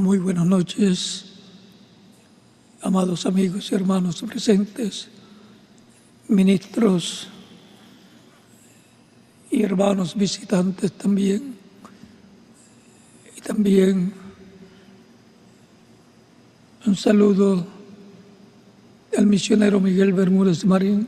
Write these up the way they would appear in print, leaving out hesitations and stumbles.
Muy buenas noches, amados amigos y hermanos presentes, ministros y hermanos visitantes también, y también un saludo al misionero Miguel Bermúdez Marín,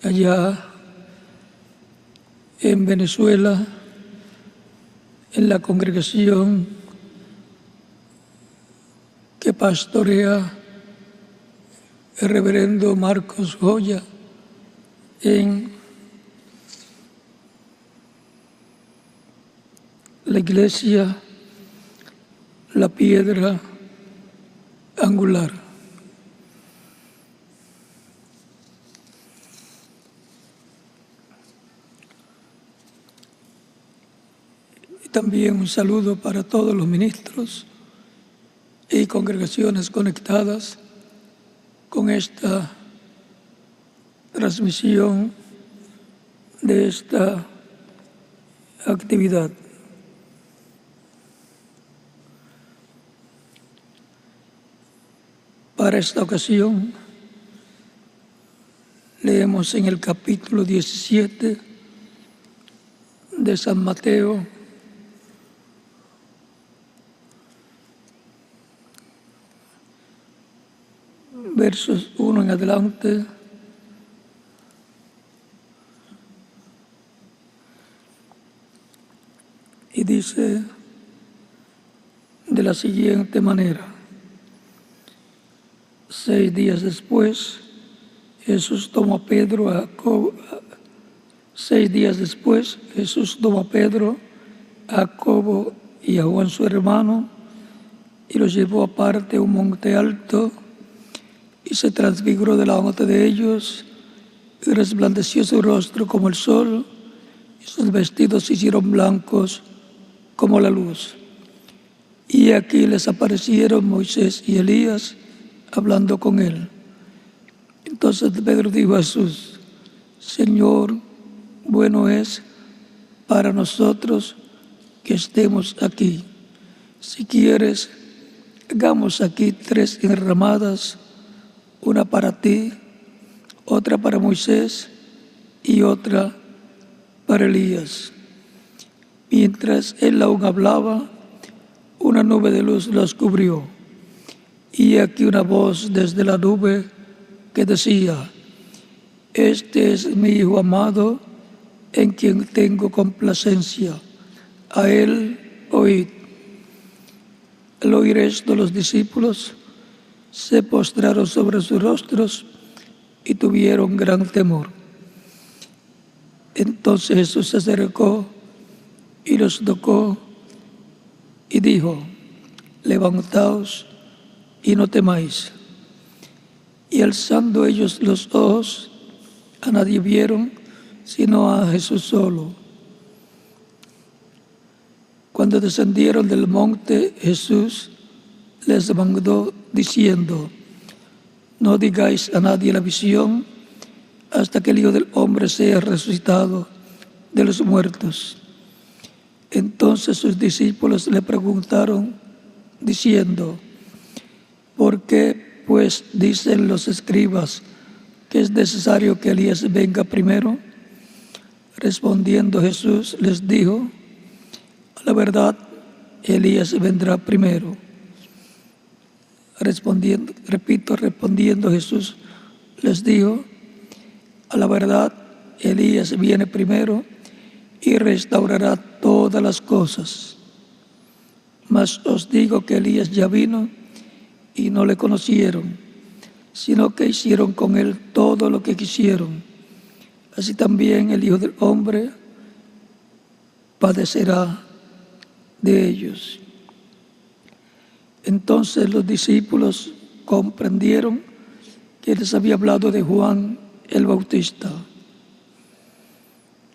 allá en Venezuela, en la congregación que pastorea el reverendo Marcos Joya en la iglesia La Piedra Angular. Y también un saludo para todos los ministros y congregaciones conectadas con esta transmisión de esta actividad. Para esta ocasión leemos en el capítulo 17 de San Mateo, versos 1 en adelante, y dice de la siguiente manera: 6 días después, Jesús tomó a Pedro, a Jacobo y a Juan su hermano, y los llevó aparte a un monte alto, y se transfiguró delante de ellos, y resplandeció su rostro como el sol, y sus vestidos se hicieron blancos como la luz. Y aquí les aparecieron Moisés y Elías hablando con él. Entonces Pedro dijo a Jesús: Señor, bueno es para nosotros que estemos aquí. Si quieres, hagamos aquí 3 enramadas, una para ti, otra para Moisés y otra para Elías. Mientras él aún hablaba, una nube de luz los cubrió. Y aquí una voz desde la nube que decía: Este es mi Hijo amado, en quien tengo complacencia. A él oíd. Al oír esto, los discípulos se postraron sobre sus rostros y tuvieron gran temor. Entonces Jesús se acercó y los tocó y dijo: Levantaos y no temáis. Y alzando ellos los ojos, a nadie vieron sino a Jesús solo. Cuando descendieron del monte, Jesús les mandó diciendo: No digáis a nadie la visión hasta que el Hijo del Hombre sea resucitado de los muertos. Entonces sus discípulos le preguntaron diciendo: ¿Por qué pues dicen los escribas que es necesario que Elías venga primero? Respondiendo Jesús les dijo: a la verdad, Elías vendrá primero. Respondiendo Jesús les dijo: a la verdad, Elías viene primero y restaurará todas las cosas. Mas os digo que Elías ya vino y no le conocieron, sino que hicieron con él todo lo que quisieron. Así también el Hijo del Hombre padecerá de ellos. Entonces los discípulos comprendieron que les había hablado de Juan el Bautista.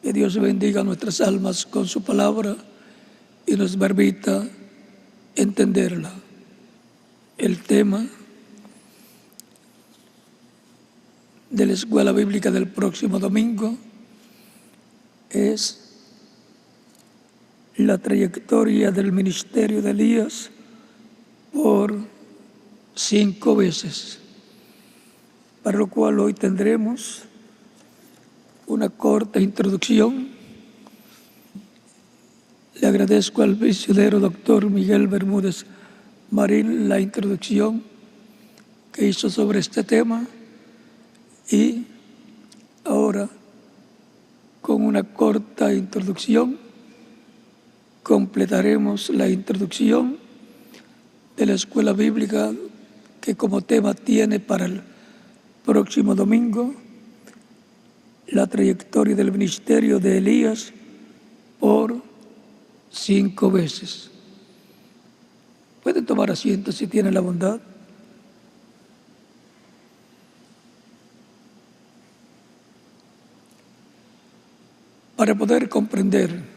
Que Dios bendiga nuestras almas con su palabra y nos permita entenderla. El tema de la escuela bíblica del próximo domingo es la trayectoria del ministerio de Elías por 5 veces, para lo cual hoy tendremos una corta introducción. Le agradezco al misionero doctor Miguel Bermúdez Marín la introducción que hizo sobre este tema, y ahora, con una corta introducción, completaremos la introducción de la escuela bíblica que como tema tiene para el próximo domingo la trayectoria del ministerio de Elías por 5 veces. Pueden tomar asiento si tienen la bondad. Para poder comprender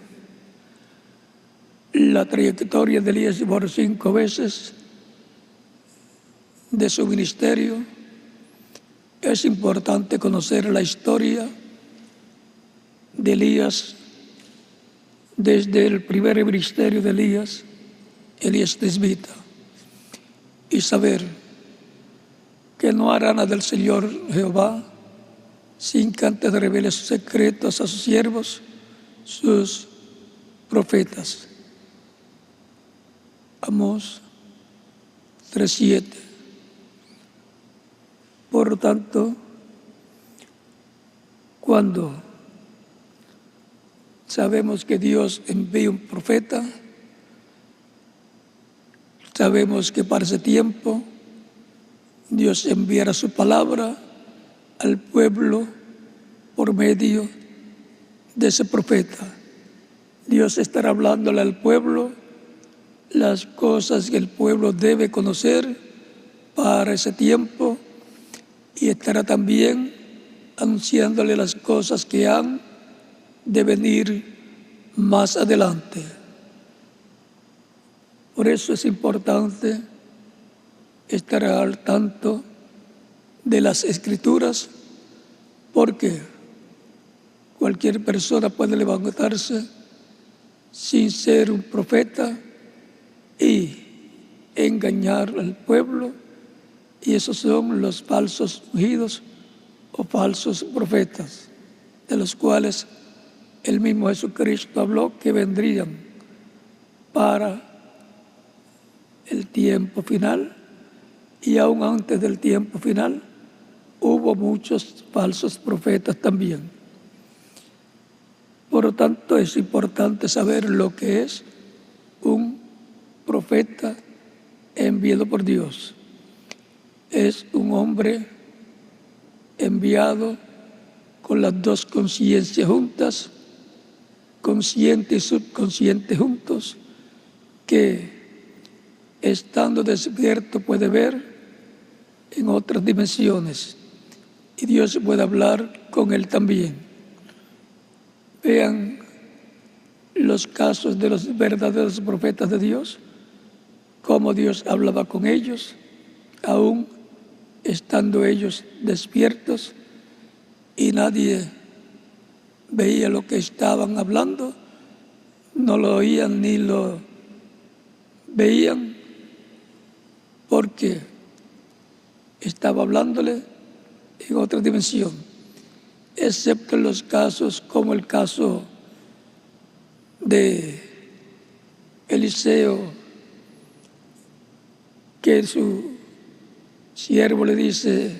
la trayectoria de Elías por 5 veces de su ministerio, es importante conocer la historia de Elías desde el primer ministerio de Elías Tisbita, y saber que no hará nada del Señor Jehová sin que antes revele sus secretos a sus siervos, sus profetas. Amós 3:7. Por lo tanto, cuando sabemos que Dios envía un profeta, sabemos que para ese tiempo Dios enviará su palabra al pueblo por medio de ese profeta. Dios estará hablándole al pueblo las cosas que el pueblo debe conocer para ese tiempo, y estará también anunciándole las cosas que han de venir más adelante. Por eso es importante estar al tanto de las Escrituras, porque cualquier persona puede levantarse sin ser un profeta y engañar al pueblo, y esos son los falsos ungidos o falsos profetas, de los cuales el mismo Jesucristo habló que vendrían para el tiempo final, y aún antes del tiempo final hubo muchos falsos profetas también. Por lo tanto, es importante saber lo que es un profeta enviado por Dios. Es un hombre enviado con las dos conciencias juntas, consciente y subconsciente juntos, que estando despierto puede ver en otras dimensiones, y Dios puede hablar con él también. Vean los casos de los verdaderos profetas de Dios, cómo Dios hablaba con ellos, aún estando ellos despiertos, y nadie veía lo que estaban hablando, no lo oían ni lo veían, porque estaba hablándole en otra dimensión, excepto en los casos como el caso de Eliseo, que su siervo le dice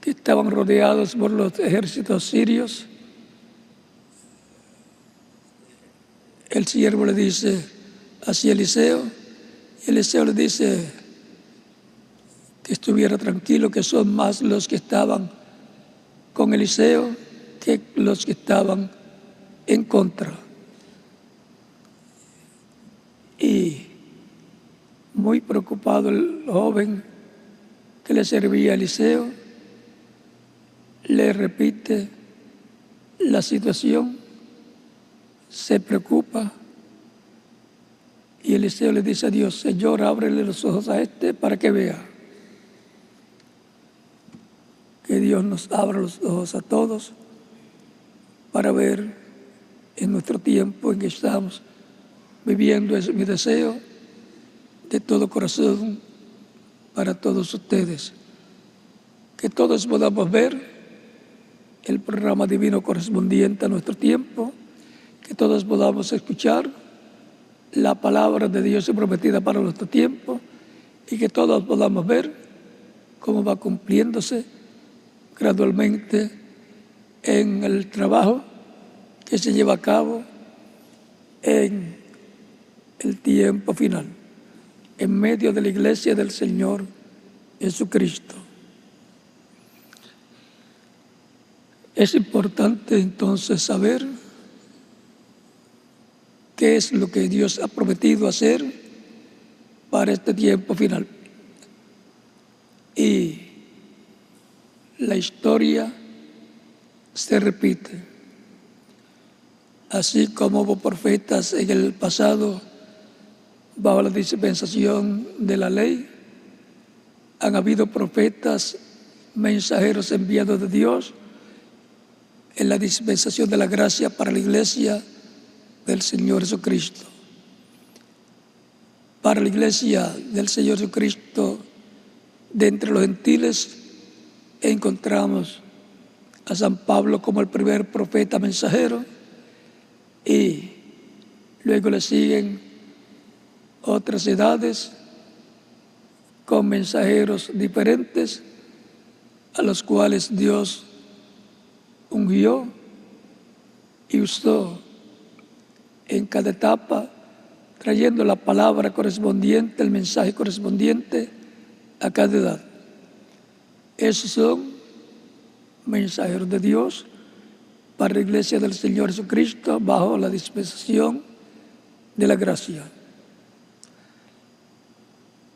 que estaban rodeados por los ejércitos sirios. El siervo le dice hacia Eliseo, y Eliseo le dice que estuviera tranquilo, que son más los que estaban con Eliseo que los que estaban en contra. Y muy preocupado el joven que le servía a Eliseo, le repite la situación, se preocupa, y Eliseo le dice a Dios: Señor, ábrele los ojos a este para que vea. Que Dios nos abra los ojos a todos para ver en nuestro tiempo en que estamos viviendo. Es mi deseo de todo corazón para todos ustedes. Que todos podamos ver el programa divino correspondiente a nuestro tiempo, que todos podamos escuchar la palabra de Dios prometida para nuestro tiempo y que todos podamos ver cómo va cumpliéndose gradualmente en el trabajo que se lleva a cabo en el tiempo final, en medio de la iglesia del Señor Jesucristo. Es importante entonces saber qué es lo que Dios ha prometido hacer para este tiempo final. Y la historia se repite. Así como hubo profetas en el pasado bajo la dispensación de la ley, han habido profetas, mensajeros enviados de Dios en la dispensación de la gracia para la iglesia del Señor Jesucristo. Para la iglesia del Señor Jesucristo, de entre los gentiles, encontramos a San Pablo como el primer profeta mensajero y luego le siguen otras edades con mensajeros diferentes a los cuales Dios ungió y usó en cada etapa, trayendo la palabra correspondiente, el mensaje correspondiente a cada edad. Esos son mensajeros de Dios para la iglesia del Señor Jesucristo bajo la dispensación de la gracia.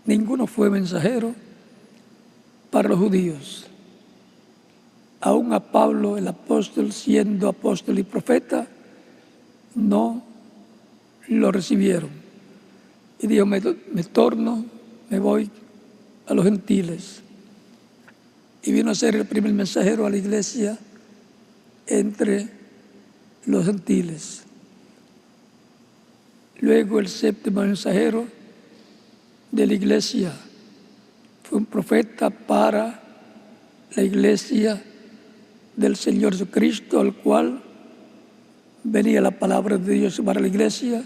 Ninguno fue mensajero para los judíos. Aún a Pablo, el apóstol, siendo apóstol y profeta, no lo recibieron. Y dijo, me voy a los gentiles. Y vino a ser el primer mensajero a la iglesia entre los gentiles. Luego el séptimo mensajero de la iglesia fue un profeta para la iglesia del Señor Jesucristo, al cual venía la palabra de Dios para la iglesia,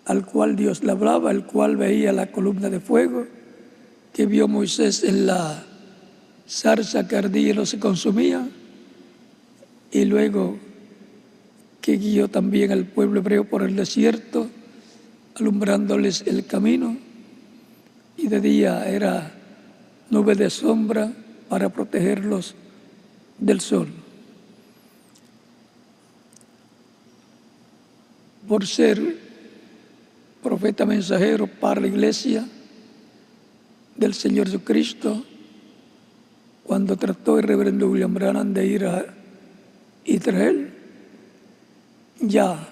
al cual Dios le hablaba, al cual veía la columna de fuego que vio Moisés en la zarza que ardía y no se consumía, y luego que guió también al pueblo hebreo por el desierto, alumbrándoles el camino, y de día era nube de sombra para protegerlos del sol. Por ser profeta mensajero para la iglesia del Señor Jesucristo, cuando trató el reverendo William Branham de ir a Israel, ya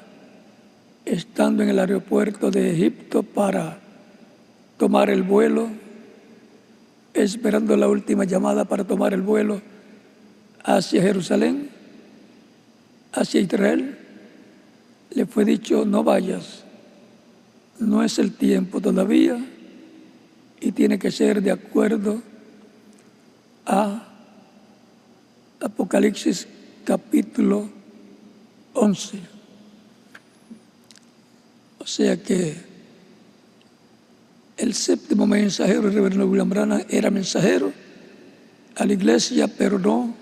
estando en el aeropuerto de Egipto para tomar el vuelo, esperando la última llamada para tomar el vuelo hacia Jerusalén, hacia Israel, le fue dicho, no vayas, no es el tiempo todavía y tiene que ser de acuerdo a Apocalipsis capítulo 11. O sea que el séptimo mensajero, el reverendo William Branham, era mensajero a la iglesia, pero no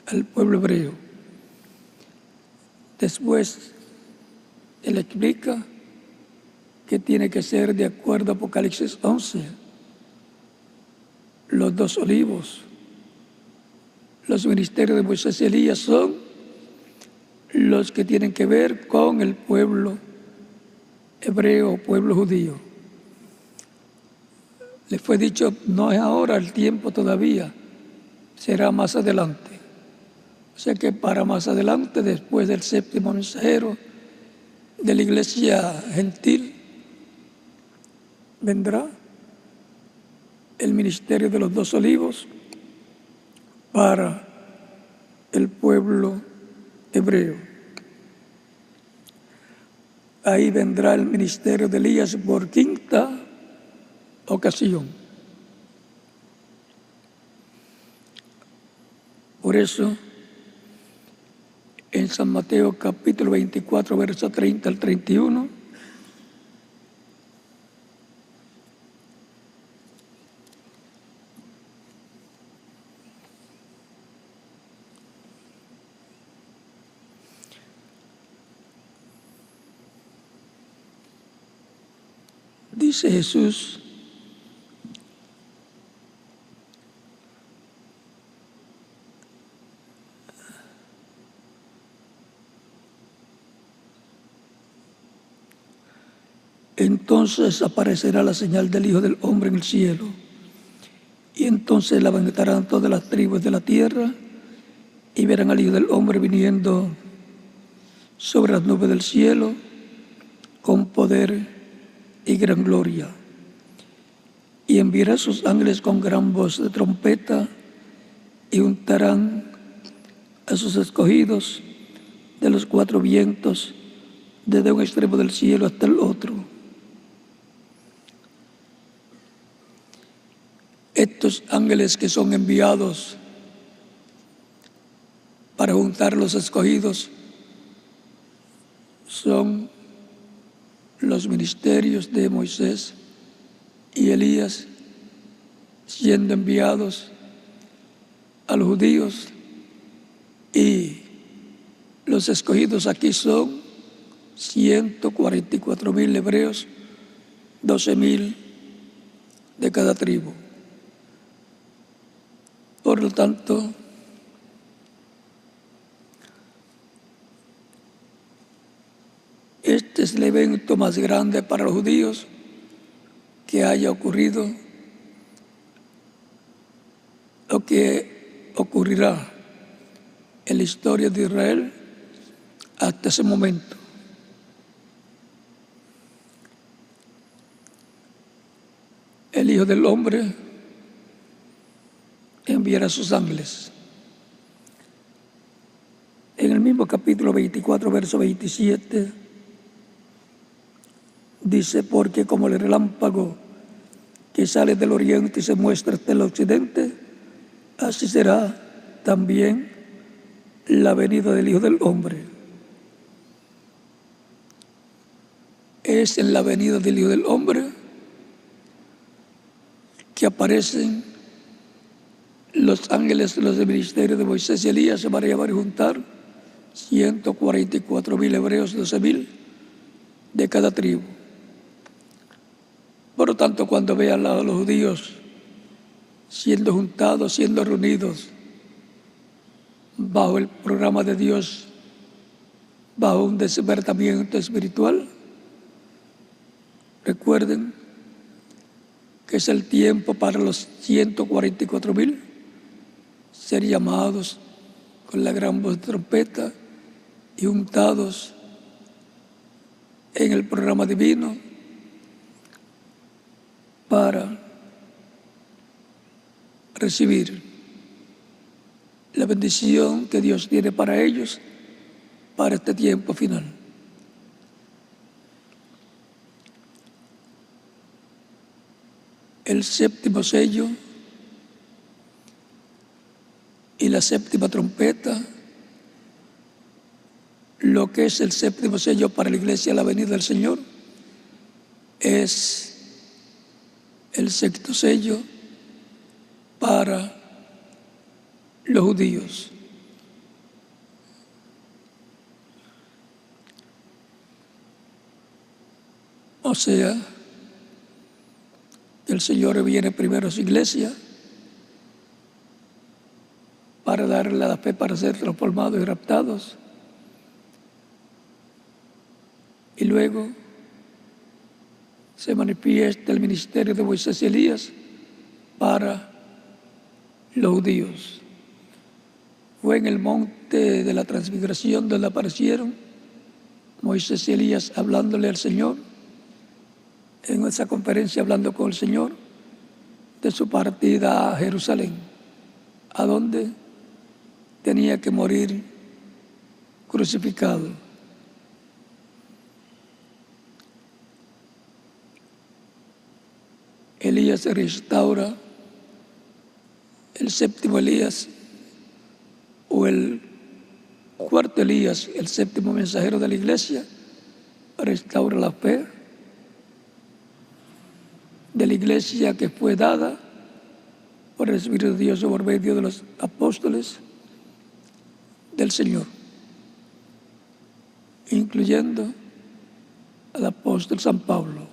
al pueblo hebreo. Después, él explica que tiene que ser de acuerdo a Apocalipsis 11. Los dos olivos, los ministerios de Moisés y Elías son los que tienen que ver con el pueblo hebreo, pueblo judío. Le fue dicho, no es ahora el tiempo todavía, será más adelante. O sea que para más adelante, después del séptimo mensajero de la iglesia gentil, vendrá el ministerio de los dos olivos para el pueblo hebreo. Ahí vendrá el ministerio de Elías por quinta ocasión. Por eso, en San Mateo capítulo 24, versos 30 al 31, dice Jesús: entonces aparecerá la señal del Hijo del Hombre en el cielo, y entonces la levantarán todas las tribus de la tierra, y verán al Hijo del Hombre viniendo sobre las nubes del cielo, con poder y gran gloria. Y enviará a sus ángeles con gran voz de trompeta, y juntarán a sus escogidos de los cuatro vientos, desde un extremo del cielo hasta el otro. Estos ángeles que son enviados para juntar los escogidos son los ministerios de Moisés y Elías, siendo enviados a los judíos, y los escogidos aquí son 144,000 hebreos, 12,000 de cada tribu. Por lo tanto, este es el evento más grande para los judíos que haya ocurrido, o que ocurrirá en la historia de Israel hasta ese momento. El Hijo del Hombre enviará a sus ángeles. En el mismo capítulo 24, verso 27, dice: porque como el relámpago que sale del oriente y se muestra hasta el occidente, así será también la venida del Hijo del Hombre. Es en la venida del Hijo del Hombre que aparecen los ángeles de los ministerios de Moisés y Elías. Se van a llevar y juntar 144,000 hebreos, 12,000 de cada tribu. Por lo tanto, cuando vean a los judíos siendo juntados, siendo reunidos bajo el programa de Dios, bajo un despertamiento espiritual, recuerden que es el tiempo para los 144,000 ser llamados con la gran voz de trompeta y juntados en el programa divino para recibir la bendición que Dios tiene para ellos para este tiempo final. El séptimo sello y la séptima trompeta, lo que es el séptimo sello para la iglesia, la venida del Señor, es el sexto sello para los judíos. O sea, el Señor viene primero a su iglesia para darle la fe para ser transformados y raptados, y luego se manifiesta el ministerio de Moisés y Elías para los judíos. Fue en el monte de la transfiguración donde aparecieron Moisés y Elías hablándole al Señor, en esa conferencia hablando con el Señor de su partida a Jerusalén, a donde tenía que morir crucificado. Elías restaura, el séptimo Elías o el cuarto Elías, el séptimo mensajero de la iglesia, restaura la fe de la iglesia que fue dada por el Espíritu de Dios por medio de los apóstoles del Señor, incluyendo al apóstol San Pablo.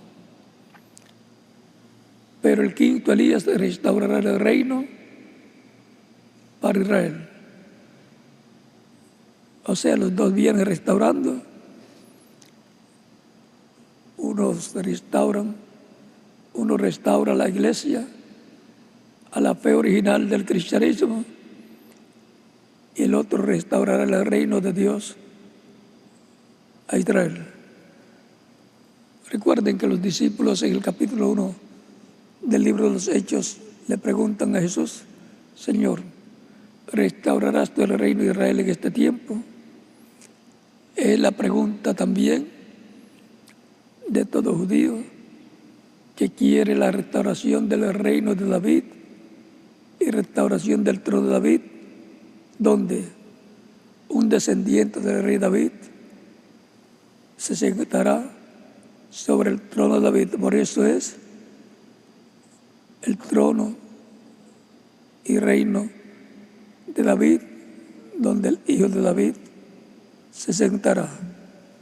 Pero el quinto Elías restaurará el reino para Israel. O sea, los dos vienen restaurando. Uno restaura la iglesia a la fe original del cristianismo, y el otro restaurará el reino de Dios a Israel. Recuerden que los discípulos en el capítulo 1 del libro de los Hechos le preguntan a Jesús: Señor, ¿restaurarás tú el reino de Israel en este tiempo? Es la pregunta también de todo judío que quiere la restauración del reino de David y restauración del trono de David, donde un descendiente del rey David se sentará sobre el trono de David. Por eso es el trono y reino de David, donde el hijo de David se sentará,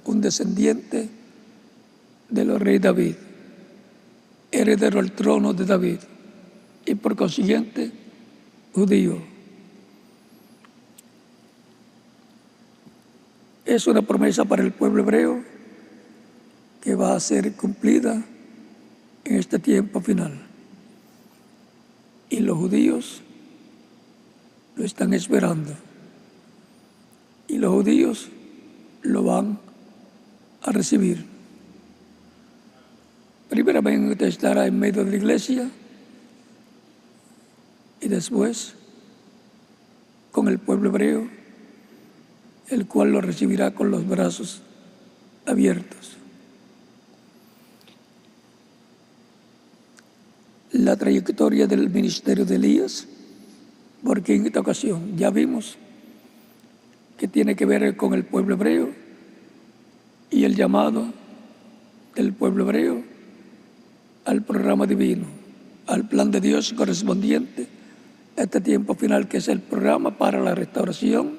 un descendiente del rey David, heredero al trono de David y por consiguiente judío. Es una promesa para el pueblo hebreo que va a ser cumplida en este tiempo final. Y los judíos lo están esperando. Y los judíos lo van a recibir. Primeramente estará en medio de la iglesia y después con el pueblo hebreo, el cual lo recibirá con los brazos abiertos. La trayectoria del ministerio de Elías, porque en esta ocasión ya vimos que tiene que ver con el pueblo hebreo y el llamado del pueblo hebreo al programa divino, al plan de Dios correspondiente a este tiempo final, que es el programa para la restauración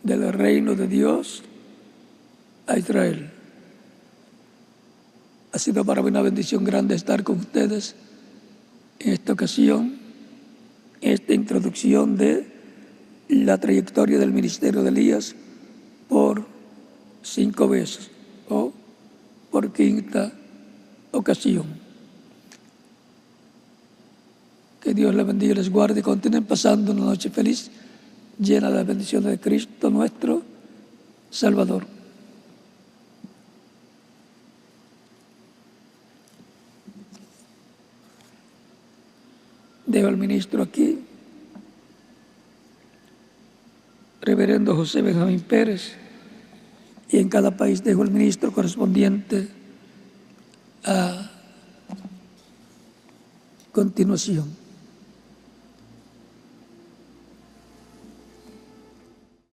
del reino de Dios a Israel. Ha sido para mí una bendición grande estar con ustedes en esta ocasión, en esta introducción de la trayectoria del ministerio de Elías por 5 veces o por quinta ocasión. Que Dios les bendiga y les guarde y continúen pasando una noche feliz, llena de la bendición de Cristo nuestro Salvador. Dejo al ministro aquí, reverendo José Benjamín Pérez, y en cada país dejo el ministro correspondiente a continuación.